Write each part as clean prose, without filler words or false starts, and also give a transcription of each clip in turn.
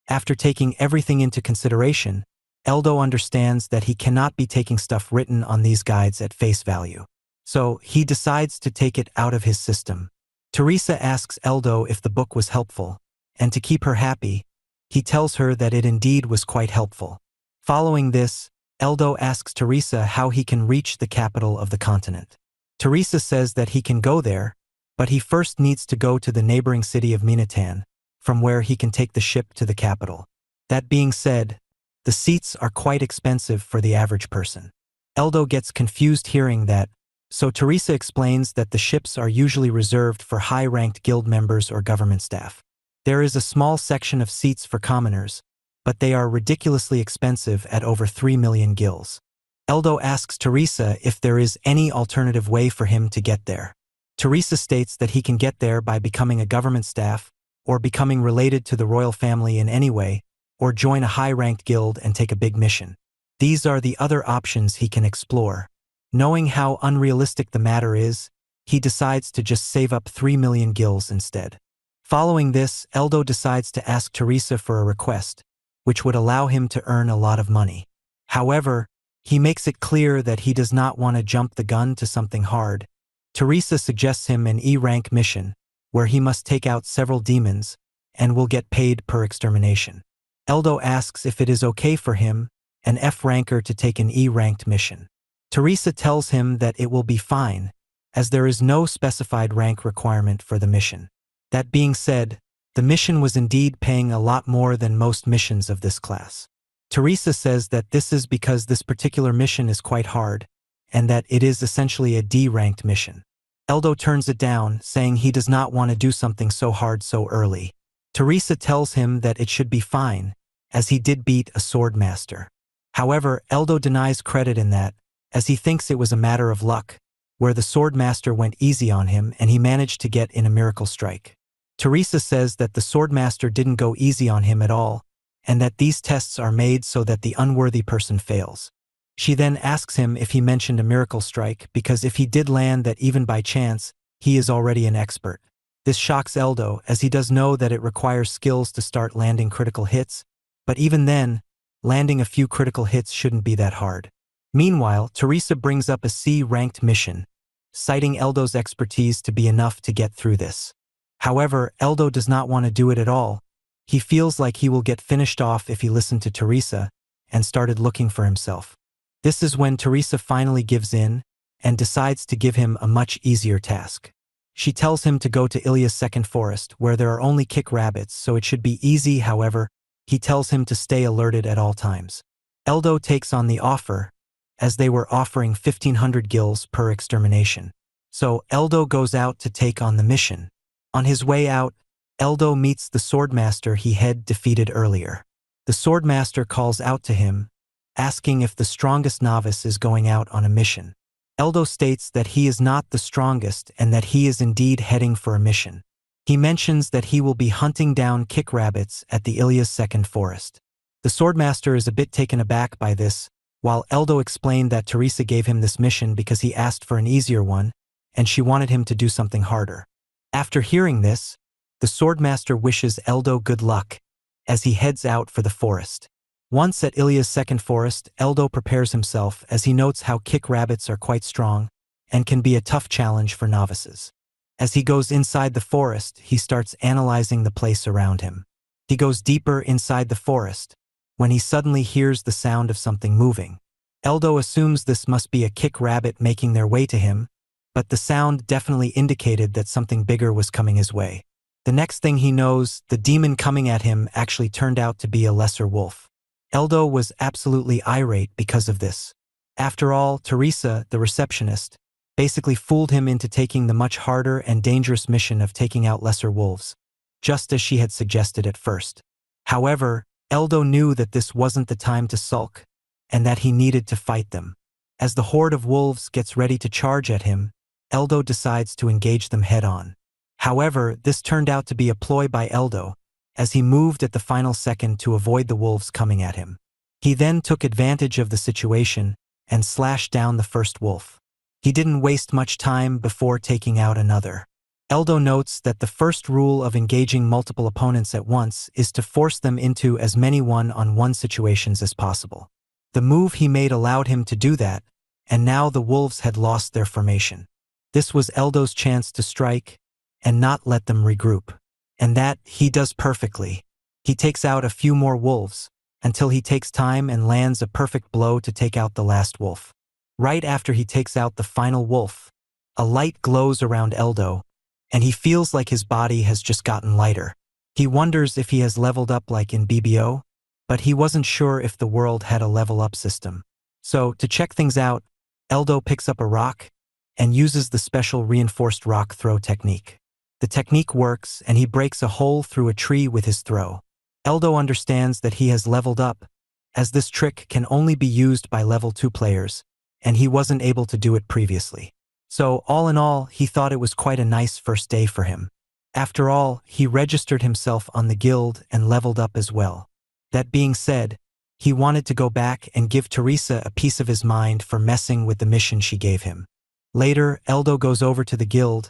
After taking everything into consideration, Eldo understands that he cannot be taking stuff written on these guides at face value. So he decides to take it out of his system. Teresa asks Eldo if the book was helpful, and to keep her happy, he tells her that it indeed was quite helpful. Following this, Eldo asks Teresa how he can reach the capital of the continent. Teresa says that he can go there, but he first needs to go to the neighboring city of Minatan, from where he can take the ship to the capital. That being said, the seats are quite expensive for the average person. Eldo gets confused hearing that, so Teresa explains that the ships are usually reserved for high-ranked guild members or government staff. There is a small section of seats for commoners, but they are ridiculously expensive at over 3 million gils. Eldo asks Teresa if there is any alternative way for him to get there. Teresa states that he can get there by becoming a government staff, or becoming related to the royal family in any way, or join a high-ranked guild and take a big mission. These are the other options he can explore. Knowing how unrealistic the matter is, he decides to just save up 3 million gils instead. Following this, Eldo decides to ask Teresa for a request, which would allow him to earn a lot of money. However, he makes it clear that he does not want to jump the gun to something hard. Teresa suggests him an E-rank mission, where he must take out several demons, and will get paid per extermination. Eldo asks if it is okay for him, an F-ranker, to take an E-ranked mission. Teresa tells him that it will be fine, as there is no specified rank requirement for the mission. That being said, the mission was indeed paying a lot more than most missions of this class. Teresa says that this is because this particular mission is quite hard, and that it is essentially a D-ranked mission. Eldo turns it down, saying he does not want to do something so hard so early. Teresa tells him that it should be fine, as he did beat a sword master. However, Eldo denies credit in that, as he thinks it was a matter of luck, where the sword master went easy on him and he managed to get in a miracle strike. Teresa says that the sword master didn't go easy on him at all, and that these tests are made so that the unworthy person fails. She then asks him if he mentioned a miracle strike, because if he did land that even by chance, he is already an expert. This shocks Eldo, as he does know that it requires skills to start landing critical hits, but even then, landing a few critical hits shouldn't be that hard. Meanwhile, Teresa brings up a C-ranked mission, citing Eldo's expertise to be enough to get through this. However, Eldo does not want to do it at all. He feels like he will get finished off if he listened to Teresa and started looking for himself. This is when Teresa finally gives in and decides to give him a much easier task. She tells him to go to Ilya's second forest, where there are only kick rabbits, so it should be easy. However, he tells him to stay alerted at all times. Eldo takes on the offer, as they were offering 1,500 gils per extermination. So Eldo goes out to take on the mission. On his way out, Eldo meets the swordmaster he had defeated earlier. The swordmaster calls out to him, asking if the strongest novice is going out on a mission. Eldo states that he is not the strongest and that he is indeed heading for a mission. He mentions that he will be hunting down kick rabbits at the Ilya's second forest. The swordmaster is a bit taken aback by this, while Eldo explained that Teresa gave him this mission because he asked for an easier one, and she wanted him to do something harder. After hearing this, the swordmaster wishes Eldo good luck, as he heads out for the forest. Once at Ilya's second forest, Eldo prepares himself as he notes how kick rabbits are quite strong and can be a tough challenge for novices. As he goes inside the forest, he starts analyzing the place around him. He goes deeper inside the forest, when he suddenly hears the sound of something moving. Eldo assumes this must be a kick rabbit making their way to him, but the sound definitely indicated that something bigger was coming his way. The next thing he knows, the demon coming at him actually turned out to be a lesser wolf. Eldo was absolutely irate because of this. After all, Teresa, the receptionist, basically fooled him into taking the much harder and dangerous mission of taking out lesser wolves, just as she had suggested at first. However, Eldo knew that this wasn't the time to sulk, and that he needed to fight them. As the horde of wolves gets ready to charge at him, Eldo decides to engage them head-on. However, this turned out to be a ploy by Eldo, as he moved at the final second to avoid the wolves coming at him. He then took advantage of the situation and slashed down the first wolf. He didn't waste much time before taking out another. Eldo notes that the first rule of engaging multiple opponents at once is to force them into as many one-on-one situations as possible. The move he made allowed him to do that, and now the wolves had lost their formation. This was Eldo's chance to strike and not let them regroup. And that he does perfectly. He takes out a few more wolves, until he takes time and lands a perfect blow to take out the last wolf. Right after he takes out the final wolf, a light glows around Eldo, and he feels like his body has just gotten lighter. He wonders if he has leveled up like in BBO, but he wasn't sure if the world had a level up system. So, to check things out, Eldo picks up a rock and uses the special reinforced rock throw technique. The technique works and he breaks a hole through a tree with his throw. Eldo understands that he has leveled up, as this trick can only be used by level 2 players, and he wasn't able to do it previously. So, all in all, he thought it was quite a nice first day for him. After all, he registered himself on the guild and leveled up as well. That being said, he wanted to go back and give Teresa a piece of his mind for messing with the mission she gave him. Later, Eldo goes over to the guild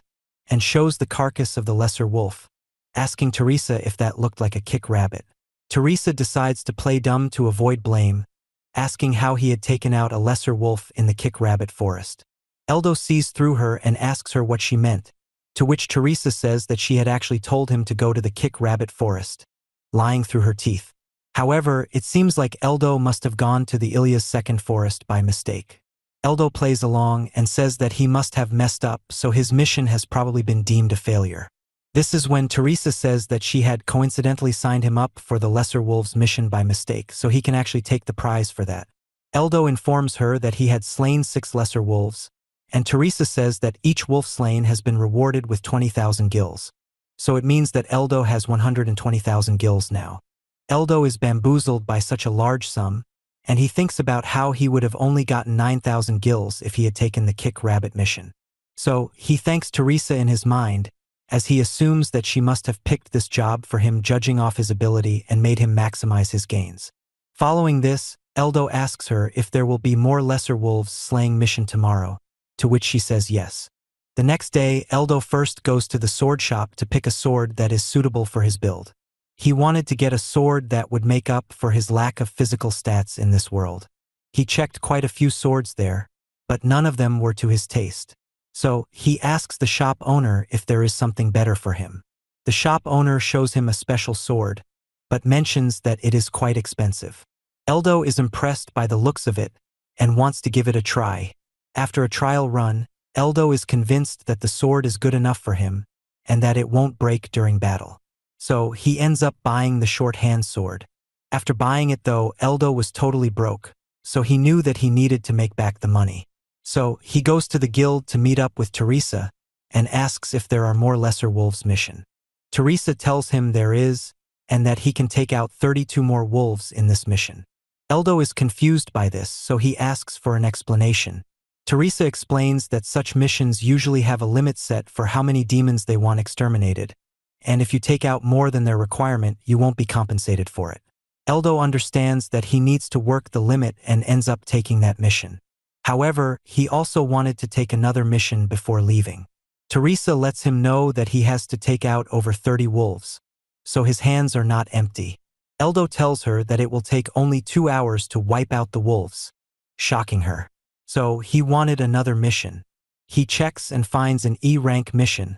and shows the carcass of the lesser wolf, asking Teresa if that looked like a kick rabbit. Teresa decides to play dumb to avoid blame, asking how he had taken out a lesser wolf in the kick rabbit forest. Eldo sees through her and asks her what she meant, to which Teresa says that she had actually told him to go to the kick rabbit forest, lying through her teeth. However, it seems like Eldo must have gone to the Ilya's second forest by mistake. Eldo plays along and says that he must have messed up, so his mission has probably been deemed a failure. This is when Teresa says that she had coincidentally signed him up for the Lesser Wolves mission by mistake, so he can actually take the prize for that. Eldo informs her that he had slain 6 lesser wolves, and Teresa says that each wolf slain has been rewarded with 20,000 gills. So it means that Eldo has 120,000 gills now. Eldo is bamboozled by such a large sum, and he thinks about how he would have only gotten 9,000 gills if he had taken the kick rabbit mission. So he thanks Teresa in his mind, as he assumes that she must have picked this job for him, judging off his ability and made him maximize his gains. Following this, Eldo asks her if there will be more lesser wolves slaying mission tomorrow, to which she says yes. The next day, Eldo first goes to the sword shop to pick a sword that is suitable for his build. He wanted to get a sword that would make up for his lack of physical stats in this world. He checked quite a few swords there, but none of them were to his taste. So, he asks the shop owner if there is something better for him. The shop owner shows him a special sword, but mentions that it is quite expensive. Eldo is impressed by the looks of it and wants to give it a try. After a trial run, Eldo is convinced that the sword is good enough for him and that it won't break during battle. So, he ends up buying the short-hand sword. After buying it though, Eldo was totally broke, so he knew that he needed to make back the money. So, he goes to the guild to meet up with Teresa and asks if there are more Lesser Wolves mission. Teresa tells him there is, and that he can take out 32 more wolves in this mission. Eldo is confused by this, so he asks for an explanation. Teresa explains that such missions usually have a limit set for how many demons they want exterminated, and if you take out more than their requirement, you won't be compensated for it. Eldo understands that he needs to work the limit and ends up taking that mission. However, he also wanted to take another mission before leaving. Teresa lets him know that he has to take out over 30 wolves, so his hands are not empty. Eldo tells her that it will take only 2 hours to wipe out the wolves, shocking her. So he wanted another mission. He checks and finds an E-rank mission,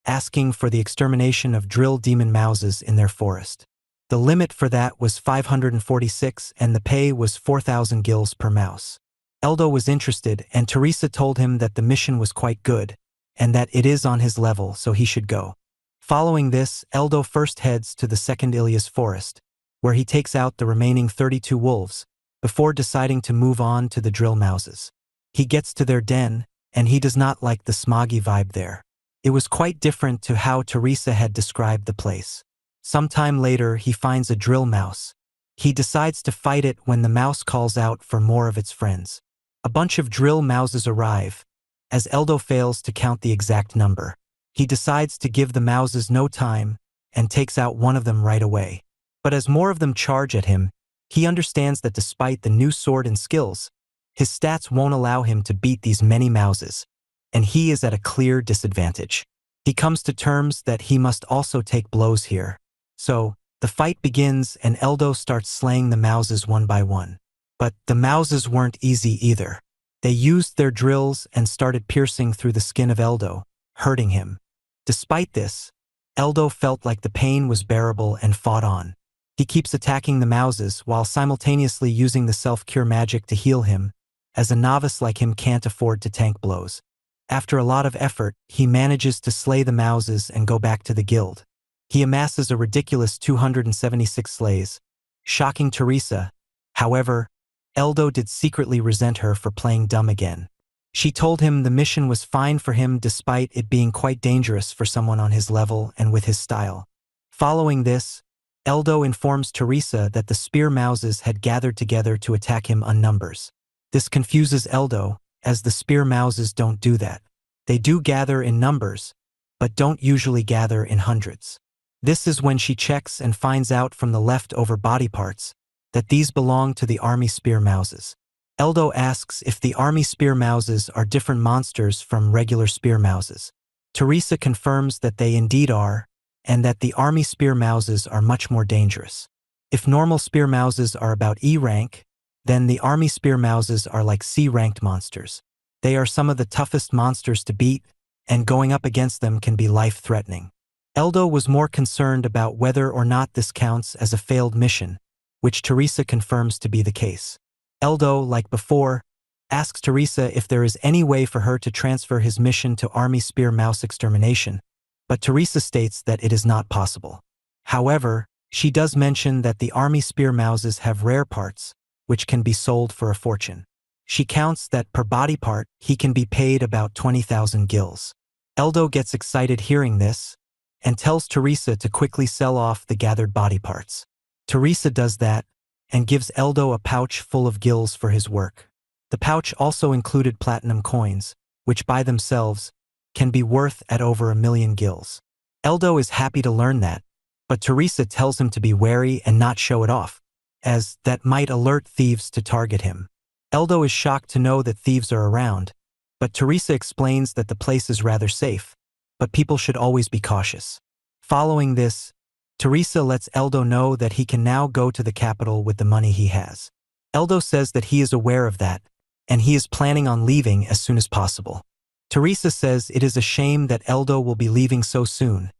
asking for the extermination of drill demon mouses in their forest. The limit for that was 546 and the pay was 4,000 gills per mouse. Eldo was interested and Teresa told him that the mission was quite good and that it is on his level, so he should go. Following this, Eldo first heads to the second Ilya's forest, where he takes out the remaining 32 wolves, before deciding to move on to the drill mouses. He gets to their den, and he does not like the smoggy vibe there. It was quite different to how Teresa had described the place. Sometime later, he finds a drill mouse. He decides to fight it when the mouse calls out for more of its friends. A bunch of drill mouses arrive, as Eldo fails to count the exact number. He decides to give the mouses no time, and takes out one of them right away. But as more of them charge at him, he understands that despite the new sword and skills, his stats won't allow him to beat these many mouses, and he is at a clear disadvantage. He comes to terms that he must also take blows here. So, the fight begins and Eldo starts slaying the Mouses one by one. But the Mouses weren't easy either. They used their drills and started piercing through the skin of Eldo, hurting him. Despite this, Eldo felt like the pain was bearable and fought on. He keeps attacking the Mouses while simultaneously using the self-cure magic to heal him, as a novice like him can't afford to tank blows. After a lot of effort, he manages to slay the Mouses and go back to the guild. He amasses a ridiculous 276 slays, shocking Teresa. However, Eldo did secretly resent her for playing dumb again. She told him the mission was fine for him despite it being quite dangerous for someone on his level and with his style. Following this, Eldo informs Teresa that the spear Mouses had gathered together to attack him unnumbers. This confuses Eldo, as the spear Mouses don't do that. They do gather in numbers, but don't usually gather in hundreds. This is when she checks and finds out from the leftover body parts that these belong to the army spear Mouses. Eldo asks if the army spear Mouses are different monsters from regular spear Mouses. Teresa confirms that they indeed are, and that the army spear Mouses are much more dangerous. If normal spear Mouses are about E rank, then the army spear Mouses are like C-ranked monsters. They are some of the toughest monsters to beat, and going up against them can be life-threatening. Eldo was more concerned about whether or not this counts as a failed mission, which Teresa confirms to be the case. Eldo, like before, asks Teresa if there is any way for her to transfer his mission to Army Spear Mouse extermination, but Teresa states that it is not possible. However, she does mention that the Army Spear Mouses have rare parts, which can be sold for a fortune. She counts that per body part, he can be paid about 20,000 gills. Eldo gets excited hearing this, and tells Teresa to quickly sell off the gathered body parts. Teresa does that, and gives Eldo a pouch full of gills for his work. The pouch also included platinum coins, which by themselves can be worth at over 1,000,000 gills. Eldo is happy to learn that, but Teresa tells him to be wary and not show it off, as that might alert thieves to target him. Eldo is shocked to know that thieves are around, but Teresa explains that the place is rather safe, but people should always be cautious. Following this, Teresa lets Eldo know that he can now go to the capital with the money he has. Eldo says that he is aware of that, and he is planning on leaving as soon as possible. Teresa says it is a shame that Eldo will be leaving so soon,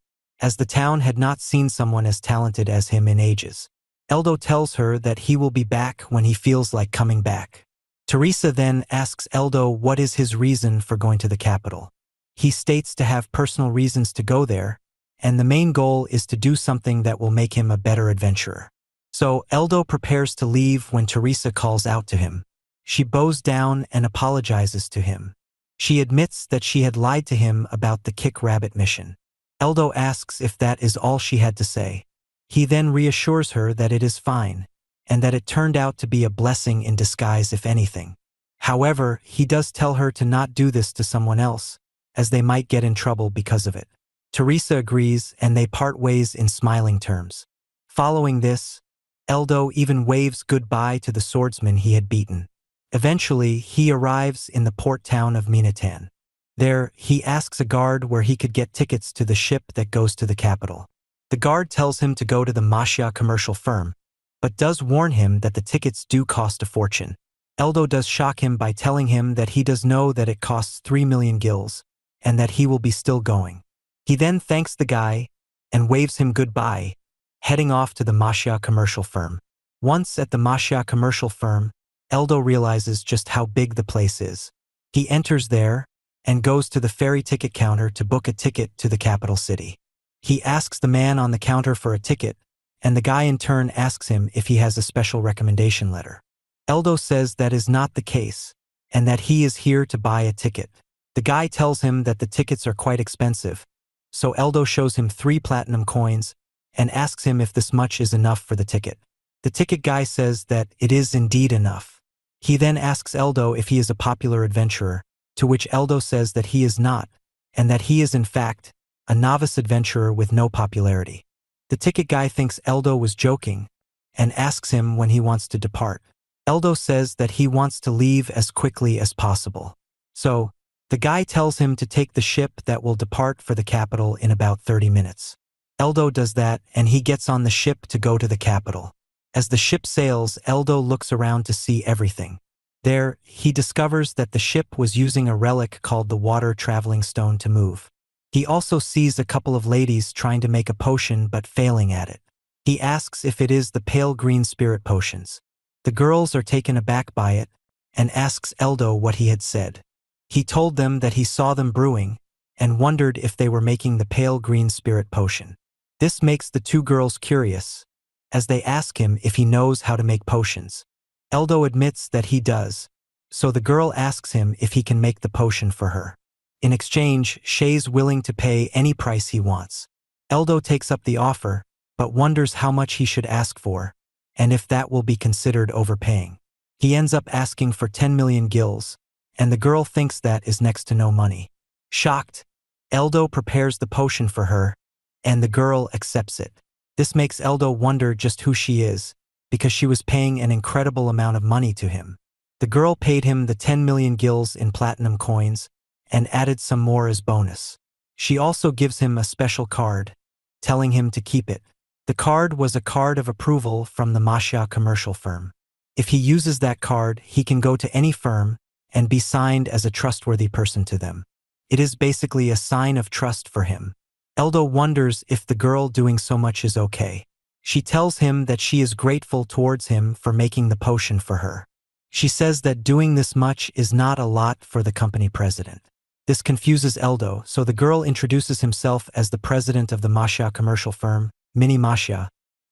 as the town had not seen someone as talented as him in ages. Eldo tells her that he will be back when he feels like coming back. Teresa then asks Eldo what is his reason for going to the capital. He states to have personal reasons to go there, and the main goal is to do something that will make him a better adventurer. So Eldo prepares to leave when Teresa calls out to him. She bows down and apologizes to him. She admits that she had lied to him about the Kick Rabbit mission. Eldo asks if that is all she had to say. He then reassures her that it is fine, and that it turned out to be a blessing in disguise if anything. However, he does tell her to not do this to someone else, as they might get in trouble because of it. Teresa agrees and they part ways in smiling terms. Following this, Eldo even waves goodbye to the swordsman he had beaten. Eventually, he arrives in the port town of Minatan. There, he asks a guard where he could get tickets to the ship that goes to the capital. The guard tells him to go to the Mashia commercial firm, but does warn him that the tickets do cost a fortune. Eldo does shock him by telling him that he does know that it costs 3,000,000 gills, and that he will be still going. He then thanks the guy and waves him goodbye, heading off to the Mashia commercial firm. Once at the Mashia commercial firm, Eldo realizes just how big the place is. He enters there and goes to the ferry ticket counter to book a ticket to the capital city. He asks the man on the counter for a ticket, and the guy in turn asks him if he has a special recommendation letter. Eldo says that is not the case, and that he is here to buy a ticket. The guy tells him that the tickets are quite expensive, so Eldo shows him 3 platinum coins and asks him if this much is enough for the ticket. The ticket guy says that it is indeed enough. He then asks Eldo if he is a popular adventurer, to which Eldo says that he is not, and that he is in fact a novice adventurer with no popularity. The ticket guy thinks Eldo was joking and asks him when he wants to depart. Eldo says that he wants to leave as quickly as possible. So, The guy tells him to take the ship that will depart for the capital in about 30 minutes. Eldo does that, and he gets on the ship to go to the capital. As the ship sails, Eldo looks around to see everything. There, he discovers that the ship was using a relic called the water traveling stone to move. He also sees a couple of ladies trying to make a potion but failing at it. He asks if it is the pale green spirit potions. The girls are taken aback by it and asks Eldo what he had said. He told them that he saw them brewing and wondered if they were making the pale green spirit potion. This makes the two girls curious, as they ask him if he knows how to make potions. Eldo admits that he does, so the girl asks him if he can make the potion for her. In exchange, Shay's willing to pay any price he wants. Eldo takes up the offer, but wonders how much he should ask for, and if that will be considered overpaying. He ends up asking for 10 million gills, and the girl thinks that is next to no money. Shocked, Eldo prepares the potion for her, and the girl accepts it. This makes Eldo wonder just who she is, because she was paying an incredible amount of money to him. The girl paid him the 10 million gills in platinum coins, and added some more as bonus. She also gives him a special card, telling him to keep it. The card was a card of approval from the Masha commercial firm. If he uses that card, he can go to any firm and be signed as a trustworthy person to them. It is basically a sign of trust for him. Eldo wonders if the girl doing so much is okay. She tells him that she is grateful towards him for making the potion for her. She says that doing this much is not a lot for the company president. This confuses Eldo, so the girl introduces himself as the president of the Masha commercial firm, Mini Masha.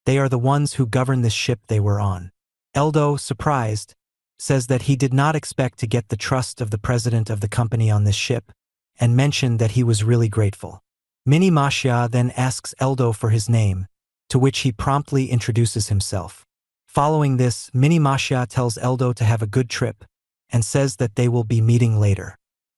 They are the ones who govern this ship they were on. Eldo, surprised, says that he did not expect to get the trust of the president of the company on this ship, and mentioned that he was really grateful. Mini Masha then asks Eldo for his name, to which he promptly introduces himself. Following this, Mini Masha tells Eldo to have a good trip, and says that they will be meeting later.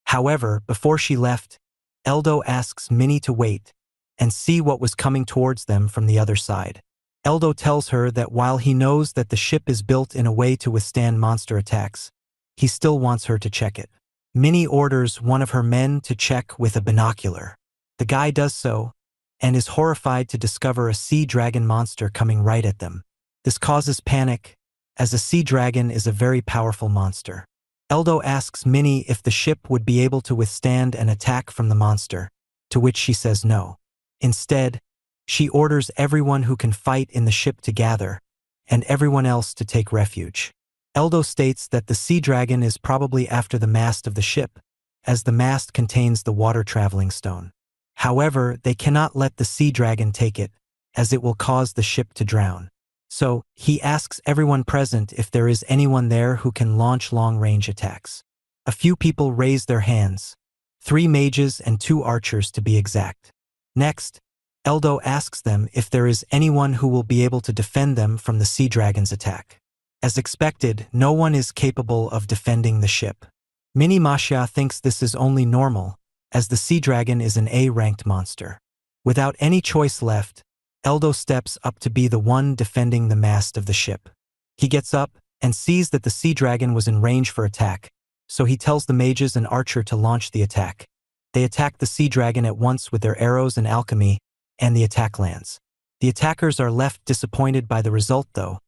However, before she left, Eldo asks Mini to wait and see what was coming towards them from the other side. Eldo tells her that while he knows that the ship is built in a way to withstand monster attacks, he still wants her to check it. Mini orders one of her men to check with a binocular. The guy does so, and is horrified to discover a sea dragon monster coming right at them. This causes panic, as a sea dragon is a very powerful monster. Eldo asks Mini if the ship would be able to withstand an attack from the monster, to which she says no. Instead, she orders everyone who can fight in the ship to gather, and everyone else to take refuge. Eldo states that the sea dragon is probably after the mast of the ship, as the mast contains the water traveling stone. However, they cannot let the sea dragon take it, as it will cause the ship to drown. So, he asks everyone present if there is anyone there who can launch long-range attacks. A few people raise their hands, 3 mages and 2 archers to be exact. Next, Eldo asks them if there is anyone who will be able to defend them from the sea dragon's attack. As expected, no one is capable of defending the ship. Mini Masha thinks this is only normal, as the sea dragon is an A-ranked monster. Without any choice left, Eldo steps up to be the one defending the mast of the ship. He gets up and sees that the sea dragon was in range for attack, so he tells the mages and archer to launch the attack. They attack the sea dragon at once with their arrows and alchemy, and the attack lands. The attackers are left disappointed by the result though,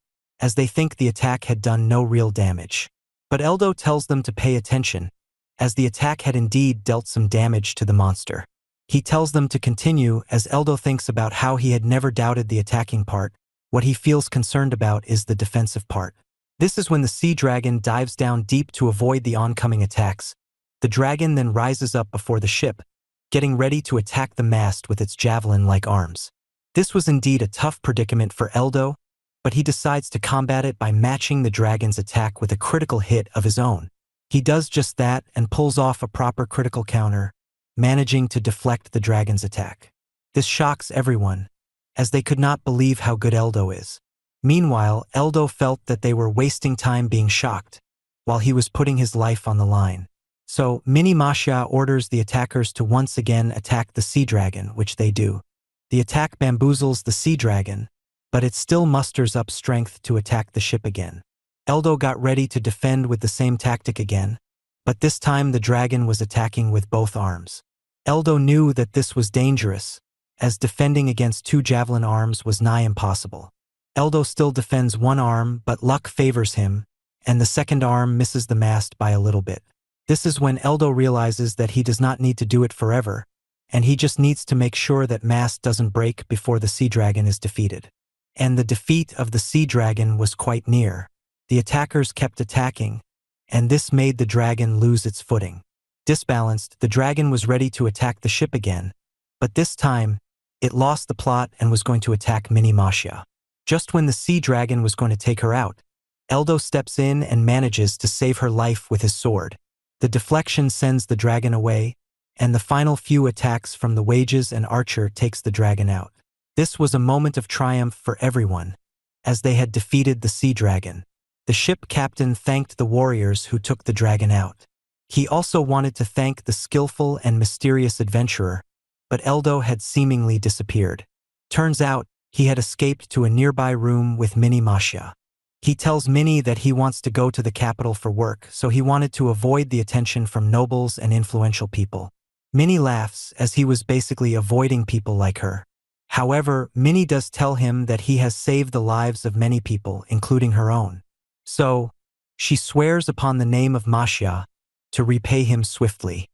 as they think the attack had done no real damage. But Eldo tells them to pay attention, as the attack had indeed dealt some damage to the monster. He tells them to continue as Eldo thinks about how he had never doubted the attacking part. What he feels concerned about is the defensive part. This is when the sea dragon dives down deep to avoid the oncoming attacks. The dragon then rises up before the ship, getting ready to attack the mast with its javelin-like arms. This was indeed a tough predicament for Eldo, but he decides to combat it by matching the dragon's attack with a critical hit of his own. He does just that and pulls off a proper critical counter, managing to deflect the dragon's attack. This shocks everyone, as they could not believe how good Eldo is. Meanwhile, Eldo felt that they were wasting time being shocked, while he was putting his life on the line. So, Mini Masha orders the attackers to once again attack the sea dragon, which they do. The attack bamboozles the sea dragon, but it still musters up strength to attack the ship again. Eldo got ready to defend with the same tactic again, but this time the dragon was attacking with both arms. Eldo knew that this was dangerous, as defending against two javelin arms was nigh impossible. Eldo still defends one arm, but luck favors him, and the second arm misses the mast by a little bit. This is when Eldo realizes that he does not need to do it forever, and he just needs to make sure that mast doesn't break before the sea dragon is defeated. And the defeat of the sea dragon was quite near. The attackers kept attacking, and this made the dragon lose its footing. Disbalanced, the dragon was ready to attack the ship again, but this time, it lost the plot and was going to attack Mini Masha. Just when the sea dragon was going to take her out, Eldo steps in and manages to save her life with his sword. The deflection sends the dragon away, and the final few attacks from the Wages and Archer takes the dragon out. This was a moment of triumph for everyone, as they had defeated the sea dragon. The ship captain thanked the warriors who took the dragon out. He also wanted to thank the skillful and mysterious adventurer, but Eldo had seemingly disappeared. Turns out, he had escaped to a nearby room with Mini Masha. He tells Minnie that he wants to go to the capital for work, so he wanted to avoid the attention from nobles and influential people. Minnie laughs, as he was basically avoiding people like her. However, Minnie does tell him that he has saved the lives of many people, including her own. So, she swears upon the name of Masha to repay him swiftly.